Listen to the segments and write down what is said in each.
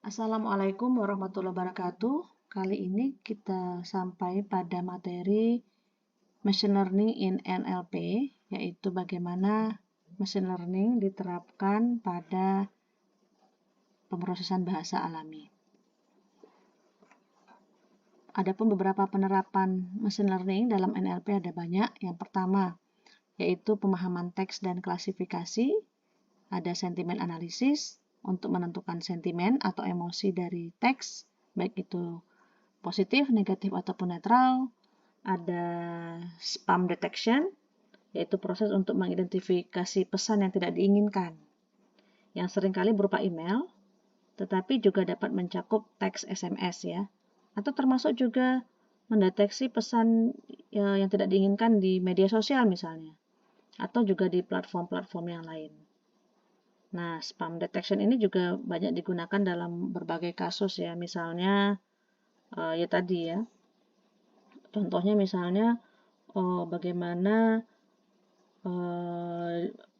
Assalamualaikum warahmatullahi wabarakatuh. Kali ini kita sampai pada materi Machine Learning in NLP, yaitu bagaimana Machine Learning diterapkan pada pemrosesan bahasa alami. Adapun beberapa penerapan Machine Learning dalam NLP ada banyak. Yang pertama, yaitu pemahaman teks dan klasifikasi, ada sentimen analisis, untuk menentukan sentimen atau emosi dari teks, baik itu positif, negatif, ataupun netral. Ada spam detection, yaitu proses untuk mengidentifikasi pesan yang tidak diinginkan, yang seringkali berupa email, tetapi juga dapat mencakup teks SMS ya, atau termasuk juga mendeteksi pesan yang tidak diinginkan di media sosial misalnya, atau juga di platform-platform yang lain. Nah, spam detection ini juga banyak digunakan dalam berbagai kasus ya, misalnya ya tadi ya, contohnya misalnya bagaimana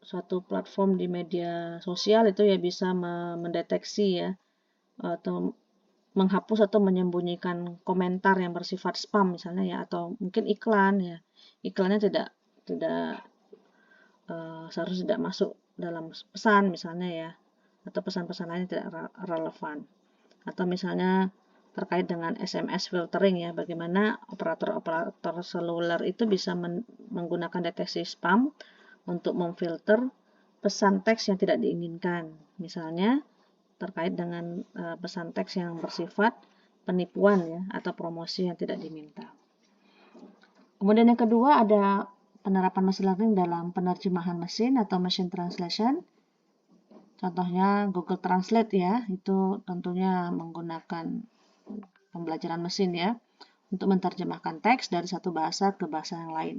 suatu platform di media sosial itu ya bisa mendeteksi ya, atau menghapus atau menyembunyikan komentar yang bersifat spam misalnya ya, atau mungkin iklan ya, iklannya tidak seharusnya tidak masuk dalam pesan misalnya ya, atau pesan-pesan lain tidak relevan. Atau misalnya terkait dengan SMS filtering ya, bagaimana operator seluler itu bisa menggunakan deteksi spam untuk memfilter pesan teks yang tidak diinginkan. Misalnya terkait dengan pesan teks yang bersifat penipuan ya, atau promosi yang tidak diminta. Kemudian yang kedua ada penerapan machine learning dalam penerjemahan mesin atau machine translation. Contohnya Google Translate ya, itu tentunya menggunakan pembelajaran mesin ya, untuk menerjemahkan teks dari satu bahasa ke bahasa yang lain.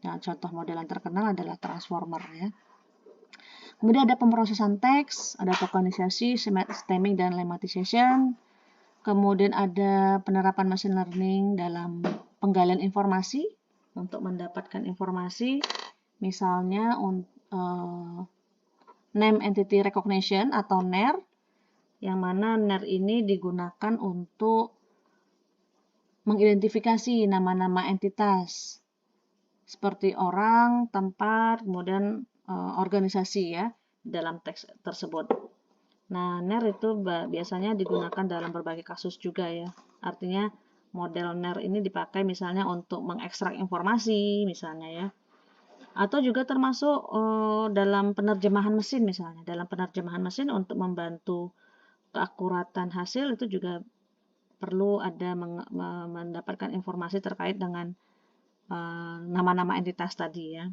Nah, contoh model yang terkenal adalah Transformer ya. Kemudian ada pemrosesan teks, ada tokenisasi, stemming, dan lemmatization. Kemudian ada penerapan machine learning dalam penggalian informasi untuk mendapatkan informasi, misalnya Name Entity Recognition atau NER, yang mana NER ini digunakan untuk mengidentifikasi nama-nama entitas seperti orang, tempat, kemudian organisasi ya dalam teks tersebut. Nah, NER itu biasanya digunakan dalam berbagai kasus juga ya. Artinya model NER ini dipakai misalnya untuk mengekstrak informasi misalnya ya. Atau juga termasuk dalam penerjemahan mesin misalnya. Dalam penerjemahan mesin untuk membantu keakuratan hasil itu juga perlu ada mendapatkan informasi terkait dengan nama-nama entitas tadi ya.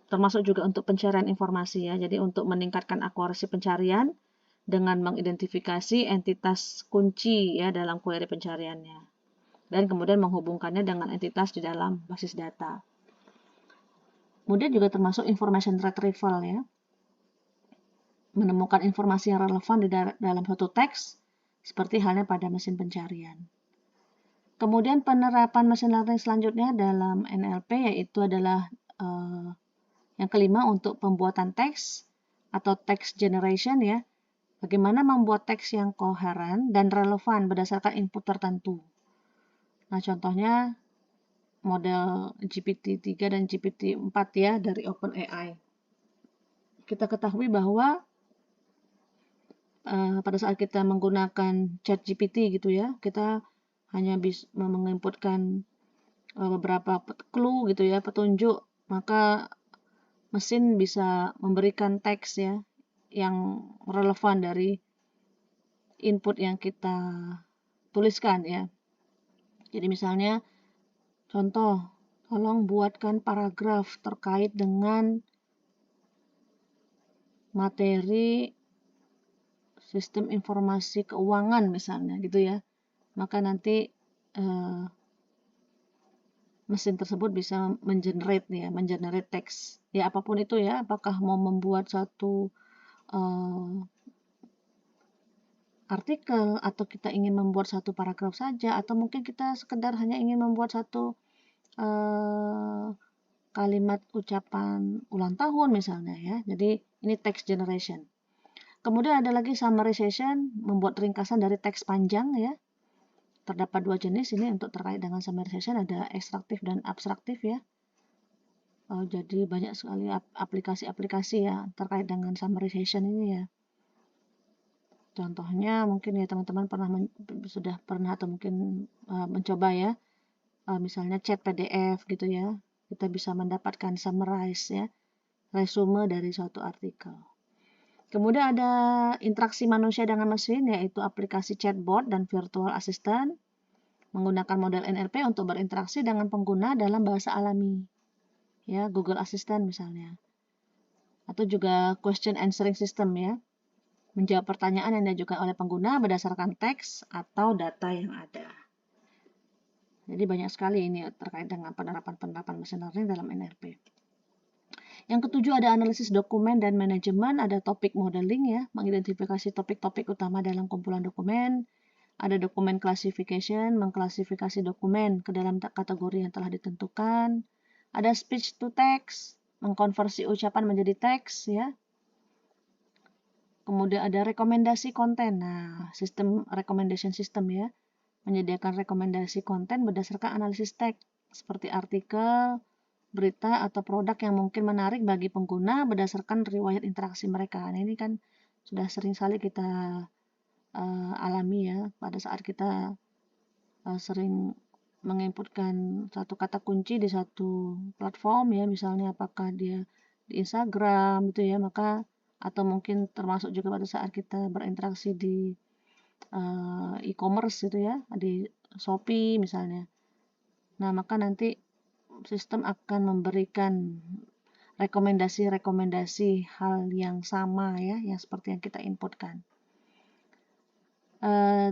Termasuk juga untuk pencarian informasi ya. Jadi untuk meningkatkan akurasi pencarian dengan mengidentifikasi entitas kunci ya dalam query pencariannya. Dan kemudian menghubungkannya dengan entitas di dalam basis data. Kemudian juga termasuk information retrieval ya. Menemukan informasi yang relevan di dalam suatu teks, seperti halnya pada mesin pencarian. Kemudian penerapan machine learning selanjutnya dalam NLP yaitu adalah yang kelima untuk pembuatan teks atau text generation ya. Bagaimana membuat teks yang koheren dan relevan berdasarkan input tertentu. Nah, contohnya model GPT-3 dan GPT-4 ya dari OpenAI. Kita ketahui bahwa pada saat kita menggunakan ChatGPT gitu ya, kita hanya bisa menginputkan beberapa clue gitu ya, petunjuk, maka mesin bisa memberikan teks ya yang relevan dari input yang kita tuliskan ya. Jadi misalnya contoh, tolong buatkan paragraf terkait dengan materi sistem informasi keuangan misalnya gitu ya. Maka nanti mesin tersebut bisa mengenerate teks ya, apapun itu ya, apakah mau membuat satu artikel atau kita ingin membuat satu paragraf saja, atau mungkin kita sekedar hanya ingin membuat satu kalimat ucapan ulang tahun misalnya ya. Jadi ini text generation. Kemudian ada lagi summarization, membuat ringkasan dari teks panjang ya. Terdapat dua jenis ini untuk terkait dengan summarization, ada ekstraktif dan abstraktif ya. Jadi banyak sekali aplikasi-aplikasi ya terkait dengan summarization ini ya. Contohnya mungkin ya teman-teman sudah pernah atau mungkin mencoba ya, misalnya chat PDF gitu ya. Kita bisa mendapatkan summarize ya, resume dari suatu artikel. Kemudian ada interaksi manusia dengan mesin, yaitu aplikasi chatbot dan virtual assistant, menggunakan model NLP untuk berinteraksi dengan pengguna dalam bahasa alami. Ya, Google Assistant misalnya. Atau juga question answering system ya, menjawab pertanyaan yang diajukan oleh pengguna berdasarkan teks atau data yang ada. Jadi banyak sekali ini terkait dengan penerapan machine learning dalam NLP. Yang ketujuh ada analisis dokumen dan manajemen, ada topik modeling ya, mengidentifikasi topik-topik utama dalam kumpulan dokumen, ada dokumen classification, mengklasifikasi dokumen ke dalam kategori yang telah ditentukan, ada speech to text, mengkonversi ucapan menjadi teks ya. Kemudian ada rekomendasi konten. Nah, sistem recommendation system ya, menyediakan rekomendasi konten berdasarkan analisis teks seperti artikel, berita atau produk yang mungkin menarik bagi pengguna berdasarkan riwayat interaksi mereka. Nah, ini kan sudah sering sekali kita alami ya pada saat kita sering menginputkan satu kata kunci di satu platform ya, misalnya apakah dia di Instagram gitu ya, maka atau mungkin termasuk juga pada saat kita berinteraksi di e-commerce gitu ya, di Shopee misalnya. Nah, maka nanti sistem akan memberikan rekomendasi-rekomendasi hal yang sama ya, yang seperti yang kita inputkan.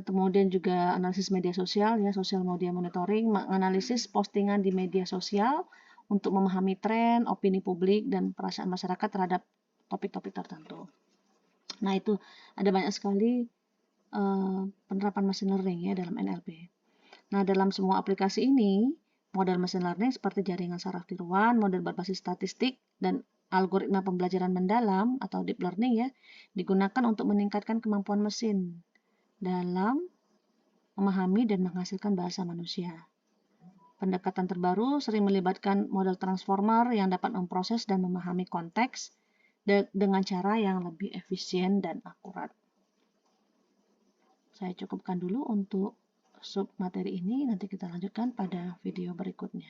Kemudian juga analisis media sosial ya, social media monitoring, menganalisis postingan di media sosial untuk memahami tren, opini publik, dan perasaan masyarakat terhadap topik-topik tertentu. Nah, itu ada banyak sekali penerapan machine learning ya dalam NLP. Nah, dalam semua aplikasi ini, model machine learning seperti jaringan saraf tiruan, model berbasis statistik, dan algoritma pembelajaran mendalam atau deep learning ya, digunakan untuk meningkatkan kemampuan mesin dalam memahami dan menghasilkan bahasa manusia. Pendekatan terbaru sering melibatkan model transformer yang dapat memproses dan memahami konteks dengan cara yang lebih efisien dan akurat. Saya cukupkan dulu untuk sub materi ini, nanti kita lanjutkan pada video berikutnya.